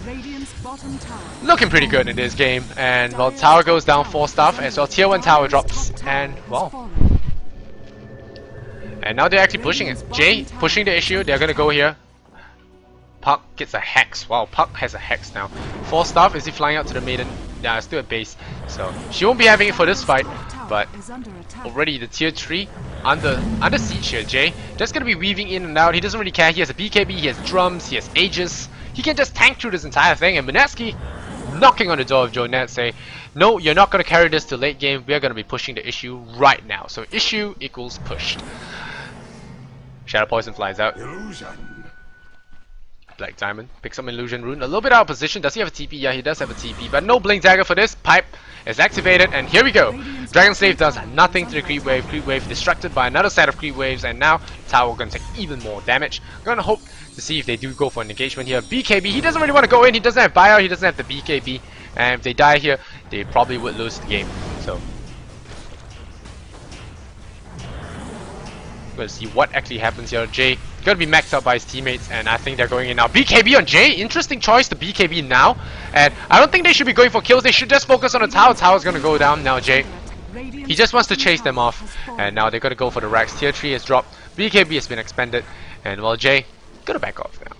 looking pretty good in this game. And well, tower goes down 4-star as well. Tier 1 tower drops. And well, and now they're actually pushing it. Jay pushing the issue. They're gonna go here. Puck gets a Hex. Wow, Puck has a Hex now. 4-star. Is he flying out to the Maiden? Yeah, still at base. So she won't be having it for this fight. But already the tier 3 under siege here. Jay just gonna be weaving in and out. He doesn't really care. He has a BKB. He has drums. He has Aegis. He can just tank through this entire thing. And Mineski knocking on the door of JoeNet, say, no, you're not gonna carry this to late game. We're gonna be pushing the issue right now. So issue equals pushed. Shadow Poison flies out. Illusion. Black Diamond picks up Illusion Rune. A little bit out of position. Does he have a TP? Yeah, he does have a TP. But no Blink Dagger for this. Pipe is activated. And here we go. Dragon Slave does nothing to the Creep Wave. Creep Wave distracted by another set of Creep Waves. And now Tower going to take even more damage. Going to hope to see if they do go for an engagement here. BKB. He doesn't really want to go in. He doesn't have buyout. He doesn't have the BKB. And if they die here, they probably would lose the game. So we'll see what actually happens here. Jay gonna be maxed out by his teammates, and I think they're going in now. BKB on Jay, interesting choice to BKB now. And I don't think they should be going for kills. They should just focus on the tower. Tower's gonna go down now. Jay, he just wants to chase them off, and now they're gonna go for the racks. Tier 3 has dropped. BKB has been expended, and well, Jay gonna back off now.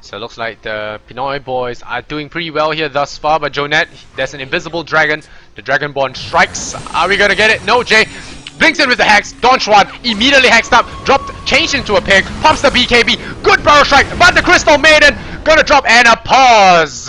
So it looks like the Pinoy boys are doing pretty well here thus far, but JoeNet, there's an invisible dragon. The Dragonborn strikes. Are we gonna get it? No, Jay blinks in with the Hex. Don Schwan immediately hexed up, changed into a pig, pops the BKB. Good barrel strike, but the Crystal Maiden gonna drop and a pause.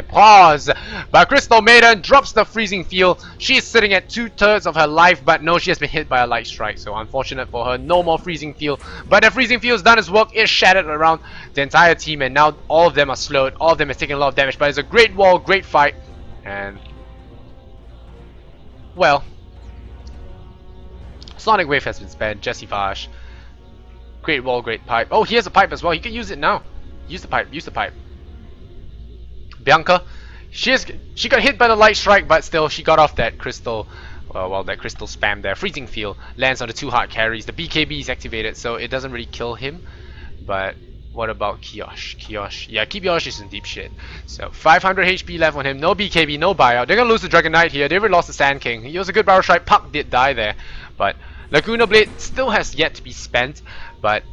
Pause. But Crystal Maiden drops the Freezing Field. She's sitting at 2/3 of her life, but no, she has been hit by a light strike. So unfortunate for her, no more Freezing Field. But the Freezing Field's done its work. It's shattered around the entire team, and now all of them are slowed. All of them are taking a lot of damage. But it's a great wall, great fight, and well, Sonic Wave has been spent. Jesse Vash. Great wall, great pipe. Oh, he has a pipe as well. He can use it now. Use the pipe. Use the pipe. Bianca, she got hit by the light strike, but still she got off that crystal. Well, that crystal spam there. Freezing Field lands on the 2 hard carries. The BKB is activated, so it doesn't really kill him. But what about Kiosh? Kiosh, yeah, Kiosh is in deep shit. So 500 HP left on him. No BKB, no buyout. They're gonna lose the Dragon Knight here. They already lost the Sand King. He was a good barrel strike. Puck did die there, but Laguna Blade still has yet to be spent, but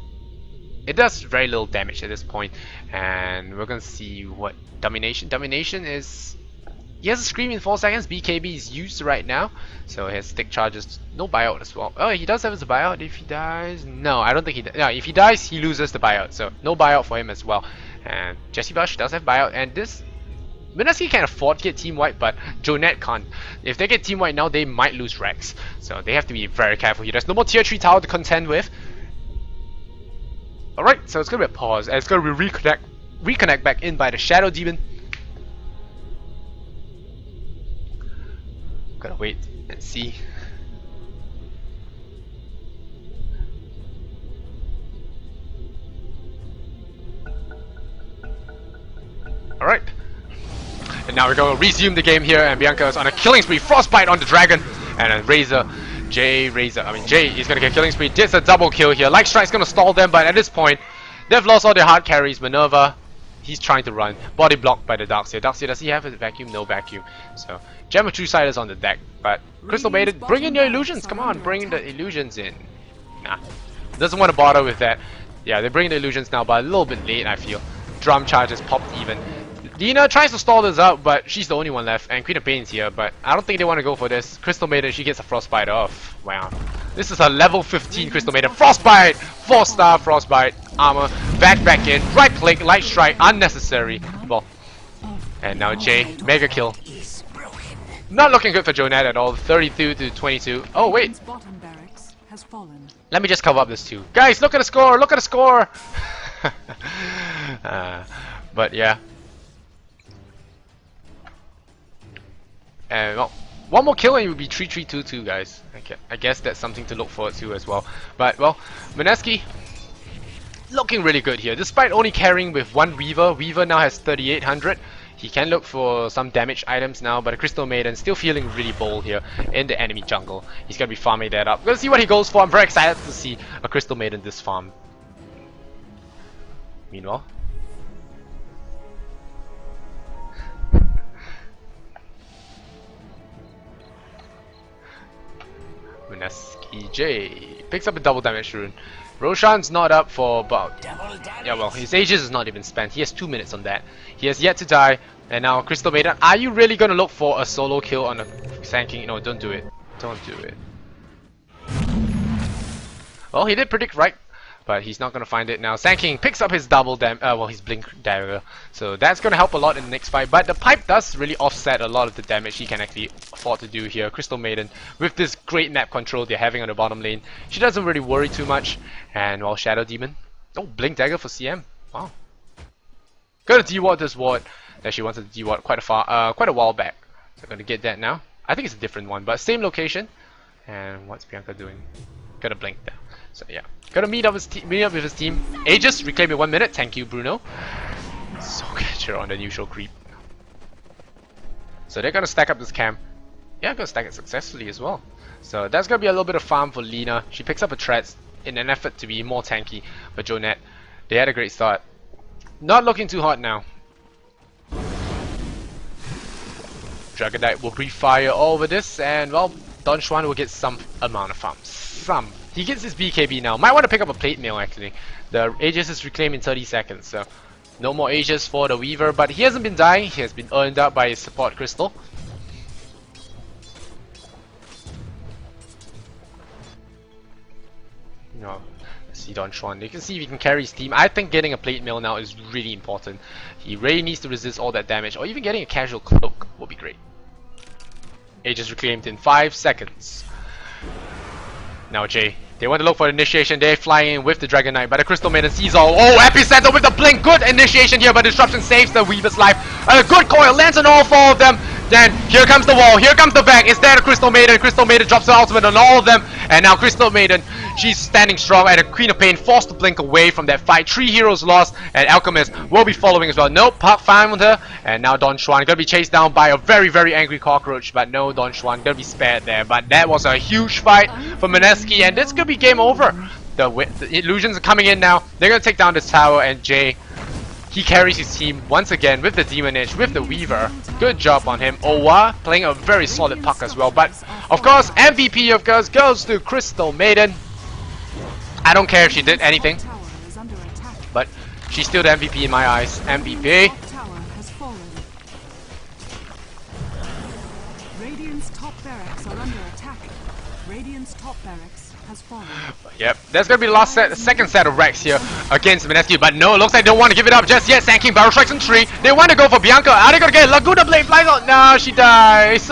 it does very little damage at this point. And we're gonna see what Domination. Domination is, he has a Scream in 4 seconds. BKB is used right now, so his stick charges. No buyout as well. Oh, he does have his buyout if he dies. No, I don't think he does. No, if he dies, he loses the buyout, so no buyout for him as well. And Jesse Bush does have buyout, and this Mineski can afford to get team wipe, but JoeNet can't. If they get team wipe now, they might lose Rex. So they have to be very careful here. There's no more tier 3 tower to contend with. Alright, so it's gonna be a pause, and it's gonna be reconnect back in by the Shadow Demon. Gotta wait and see. Alright. And now we're going to resume the game here, and Bianca is on a killing spree. Frostbite on the dragon, and a Jay is going to get killing spree. Gets a double kill here. Light Strike's going to stall them, but at this point, they've lost all their hard carries. Minerva, he's trying to run. Body blocked by the Darkseer. Darkseer, does he have a vacuum? No vacuum. So, Gem of True Sight is on the deck, but Crystal Maiden, bring in your illusions. Come on, bring the illusions in. Nah, doesn't want to bother with that. Yeah, they bring the illusions now, but a little bit late, I feel. Drum charges popped even. Lina tries to stall this out, but she's the only one left, and Queen of Pain's here, but I don't think they want to go for this. Crystal Maiden, she gets a Frostbite off. Wow. This is a level 15 Crystal Maiden. Frostbite! 4-star Frostbite. Armor. Back in. Right click. Light Strike. Unnecessary. Well. And now Jay. Mega kill. Not looking good for JoeNet at all. 32 to 22. Oh, wait. Let me just cover up this too. Guys, look at the score! Look at the score! But yeah. And well, one more kill and it would be 3-3-2-2, guys. Okay, I guess that's something to look forward to as well. But well, Mineski looking really good here. Despite only carrying with one Weaver, Weaver now has 3800. He can look for some damage items now, but a Crystal Maiden still feeling really bold here in the enemy jungle. He's gonna be farming that up. We're gonna see what he goes for. I'm very excited to see a Crystal Maiden this farm. Meanwhile, Mineski J picks up a double damage rune. Roshan's not up for about... Yeah, well, his Aegis is not even spent. He has 2 minutes on that. He has yet to die. And now Crystal Maiden, are you really gonna look for a solo kill on a Sand King? No, don't do it. Don't do it. Well, he did predict right, but he's not gonna find it now. Sand King picks up his his blink dagger, so that's gonna help a lot in the next fight. But the pipe does really offset a lot of the damage he can actually afford to do here. Crystal Maiden, with this great map control they're having on the bottom lane, she doesn't really worry too much. And while Shadow Demon, oh, blink dagger for CM. Wow, gonna deward this ward that she wanted to deward quite a while back. So gonna get that now. I think it's a different one, but same location. And what's Bianca doing? Gonna blink there. So yeah, gonna meet up with his team. Aegis, reclaim in 1 minute. Thank you, Bruno. Soul Catcher on the neutral creep. So they're gonna stack up this camp. Yeah, gonna stack it successfully as well. So that's gonna be a little bit of farm for Lina. She picks up a Treads in an effort to be more tanky. But JoeNet, they had a great start. Not looking too hot now. Dragon Knight will breathe fire all over this, and well, Don Juan will get some amount of farms. Some. He gets his BKB now. Might want to pick up a plate mail actually. The Aegis is reclaimed in 30 seconds, so no more Aegis for the Weaver, but he hasn't been dying. He has been earned up by his support crystal. No. See Don Juan. You can see if he can carry his team. I think getting a plate mail now is really important. He really needs to resist all that damage, or even getting a casual cloak would be great. Aegis reclaimed in 5 seconds. Now Jay, they want to look for initiation. They're flying in with the Dragon Knight, but the Crystal Maiden sees all. Oh, Epicenter with the blink. Good initiation here, but Disruption saves the Weaver's life. A good coil lands on all 4 of them. Then here comes the wall. Here comes the back. Is there the Crystal Maiden? Crystal Maiden drops her ultimate on all of them, and now Crystal Maiden, she's standing strong, and the Queen of Pain forced to blink away from that fight. 3 heroes lost, and Alchemist will be following as well. Nope, Puck found her, and now Don Juan gonna be chased down by a very, very angry cockroach. But no, Don Juan gonna be spared there. But that was a huge fight for Mineski, and this could be game over. The illusions are coming in now. They're gonna take down this tower, and Jay, he carries his team once again with the Demon Edge, with the Weaver. Good job on him. Owa playing a very solid puck as well. But of course, MVP of course goes to Crystal Maiden. I don't care if she did anything, but she's still the MVP in my eyes. MVP. Radiant's top barracks are under attack. Radiant's top barracks has fallen. Yep, that's gonna be the last set, second set of Rex here against Mineski, but no, it looks like they don't want to give it up just yet. Sand King barrel strikes in 3. They want to go for Bianca. Are they gonna get Laguna Blade flies out? No, she dies.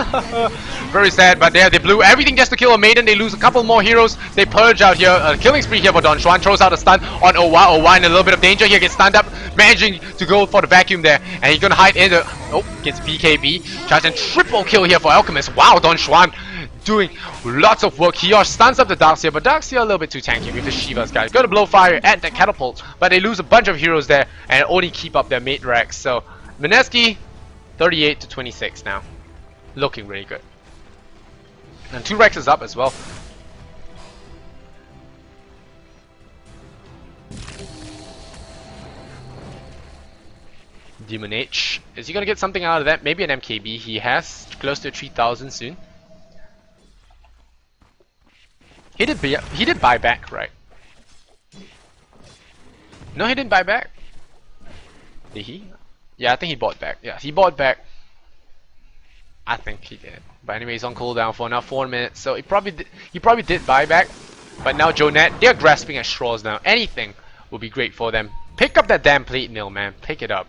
Very sad, but there they blew everything just to kill a maiden. They lose a couple more heroes. They purge out here. A killing spree here for Don Juan. Throws out a stun on Owa. Owa in a little bit of danger here. Gets stunned up, managing to go for the vacuum there, and he's gonna hide in the. Oh, gets BKB. Charge and triple kill here for Alchemist. Wow, Don Juan doing lots of work. He stuns up the Darkseer, but Darkseer a little bit too tanky with the Shivas, guys. Gonna blow fire at the catapult, but they lose a bunch of heroes there and only keep up their mate Rex. So Mineski 38 to 26 now, looking really good. And 2 Rexes up as well. Demon H, is he gonna get something out of that? Maybe an MKB. He has close to 3,000 soon. He did buy back, right? No, he didn't buy back. Did he? Yeah, I think he bought back. Yeah, he bought back. I think he did. But anyway, he's on cooldown for now 4 minutes, so he probably did buy back. But now JoeNet, they're grasping at straws now. Anything will be great for them. Pick up that damn plate mill, man. Pick it up.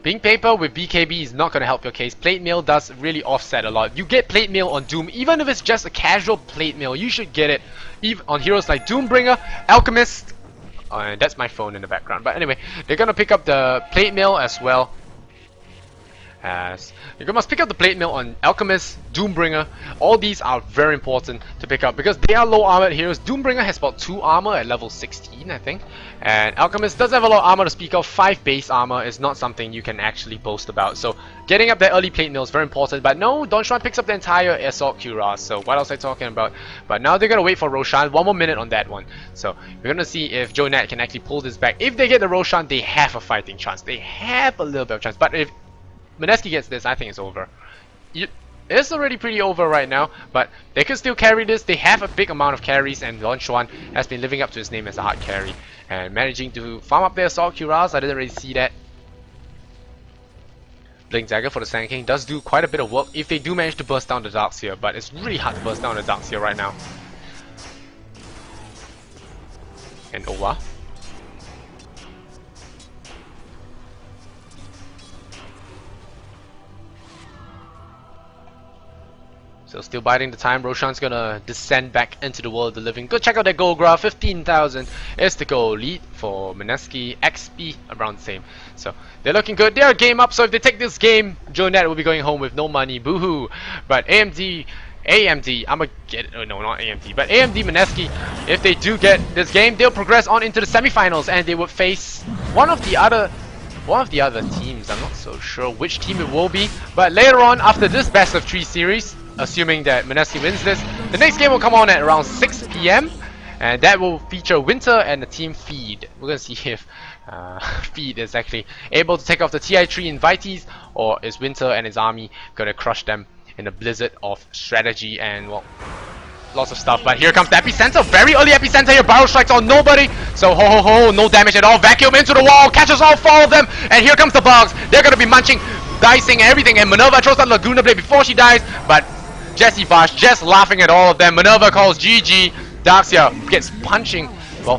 Being paper with BKB is not going to help your case. Plate mail does really offset a lot. You get plate mail on Doom, even if it's just a casual plate mail, you should get it even on heroes like Doombringer, Alchemist. That's my phone in the background. But anyway, they're going to pick up the plate mail as well. As you must pick up the plate mail on Alchemist, Doombringer. All these are very important to pick up because they are low armored heroes. Doombringer has about 2 armor at level 16, I think, and Alchemist does have a lot of armor to speak of. 5 base armor is not something you can actually boast about. So getting up that early plate mail is very important. But no, Don Juan picks up the entire Assault Cuirass. So what else am I talking about? But now they're gonna wait for Roshan. 1 more minute on that one. So we're gonna see if JoeNet can actually pull this back. If they get the Roshan, they have a fighting chance. They have a little bit of chance. But if Mineski gets this, I think it's over. It's already pretty over right now, but they can still carry this. They have a big amount of carries, and Don Juan has been living up to his name as a hard carry and managing to farm up their Assault Cuirass. I didn't really see that. Blink Dagger for the Sand King does do quite a bit of work if they do manage to burst down the Darkseer, but it's really hard to burst down the Darkseer right now. And Owa. So still biding the time. Roshan's gonna descend back into the world of the living. Go check out that gold graph. 15,000 is the goal lead for Mineski. XP around the same. So they're looking good. They're a game up. So if they take this game, JoeNet will be going home with no money. Boohoo! But AMD, I'ma get it. Oh, no, not AMD, but AMD Mineski. If they do get this game, they'll progress on into the semifinals, and they would face one of the other teams. I'm not so sure which team it will be. But later on, after this best of 3 series, assuming that Mineski wins this, the next game will come on at around 6 PM, and that will feature Winter and the team Feed. We're gonna see if Feed is actually able to take off the TI3 invitees, or is Winter and his army gonna crush them in a blizzard of strategy and, well, lots of stuff. But here comes the epicenter, very early epicenter here. Barrel strikes on nobody, so ho, no damage at all. Vacuum into the wall, catches all 4 of them, and here comes the bugs. They're gonna be munching, dicing everything, and Minerva throws out Laguna Blade before she dies, but Jesse Vash just laughing at all of them. Minerva calls GG. Darkseer gets punching. Well,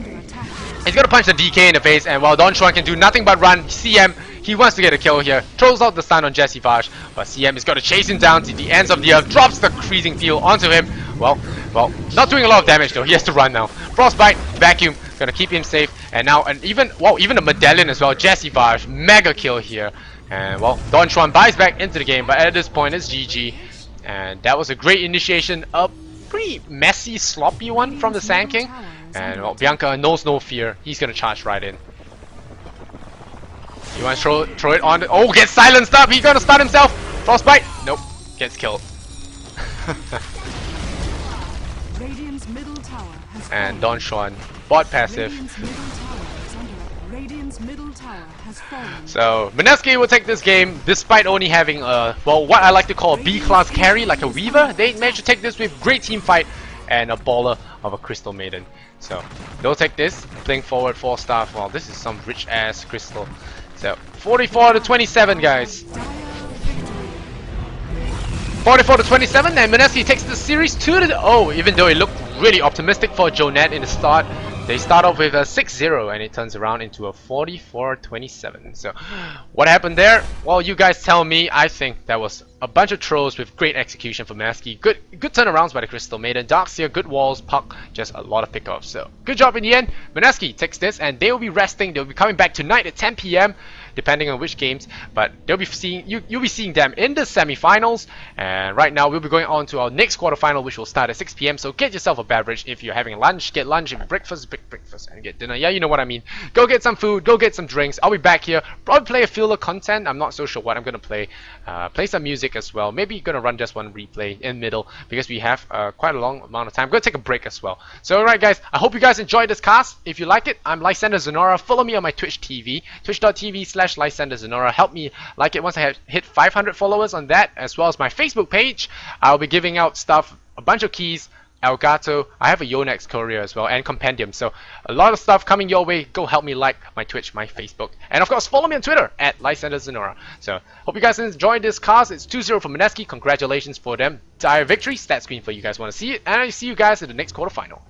he's gonna punch the DK in the face, and while Don Juan can do nothing but run, CM, he wants to get a kill here. Throws out the stun on Jesse Vash, but CM is gonna chase him down to the ends of the earth. Drops the freezing field onto him. Well, not doing a lot of damage though. He has to run now. Frostbite, vacuum, gonna keep him safe. And now, even a medallion as well. Jesse Vash, mega kill here. And well, Don Juan buys back into the game, but at this point it's GG. And that was a great initiation, a pretty messy, sloppy one from the Sand King. And well, Bianca knows no fear. He's gonna charge right in. You want to throw it on? Oh, gets silenced up. He's gonna stun himself. Frostbite. Nope. Gets killed. And Don Juan, bot passive. So Mineski will take this game despite only having well, what I like to call a B-class carry, like a Weaver. They managed to take this with great team fight and a baller of a Crystal Maiden. So they'll take this, playing forward 4-star. Well, this is some rich ass crystal. So 44 to 27, guys. 44 to 27, and Mineski takes the series 2 to oh, even though it looked really optimistic for JoeNet in the start. They start off with a 6-0 and it turns around into a 44-27. So what happened there? Well, you guys tell me. I think that was a bunch of trolls with great execution for Mineski. Good turnarounds by the Crystal Maiden. Darkseer, good walls, puck, just a lot of pickoffs. So good job in the end. Mineski takes this and they will be resting. They'll be coming back tonight at 10 PM. Depending on which games, but they'll be seeing you'll be seeing them in the semi-finals. And right now we'll be going on to our next quarterfinal, which will start at 6 PM. So get yourself a beverage. If you're having lunch, get lunch. If you're breakfast, breakfast, and get dinner. Yeah, you know what I mean. Go get some food. Go get some drinks. I'll be back here. Probably play a filler content. I'm not so sure what I'm gonna play. Play some music as well. Maybe gonna run just one replay in middle because we have quite a long amount of time. I'm gonna take a break as well. So alright guys, I hope you guys enjoyed this cast. If you like it, I'm Lysander Zenora. Follow me on my Twitch TV, twitch.tv/Lysander Zenora. Help me like it once I have hit 500 followers on that, as well as my Facebook page. I'll be giving out stuff, a bunch of keys, Elgato. I have a JoeNet courier as well, and compendium. So a lot of stuff coming your way. Go help me like my Twitch, my Facebook, and of course follow me on Twitter at Lysander Zenora. So hope you guys enjoyed this cast. It's 2-0 for Mineski. Congratulations for them. Dire victory. Stat screen for you guys want to see it, and I see you guys in the next quarterfinal.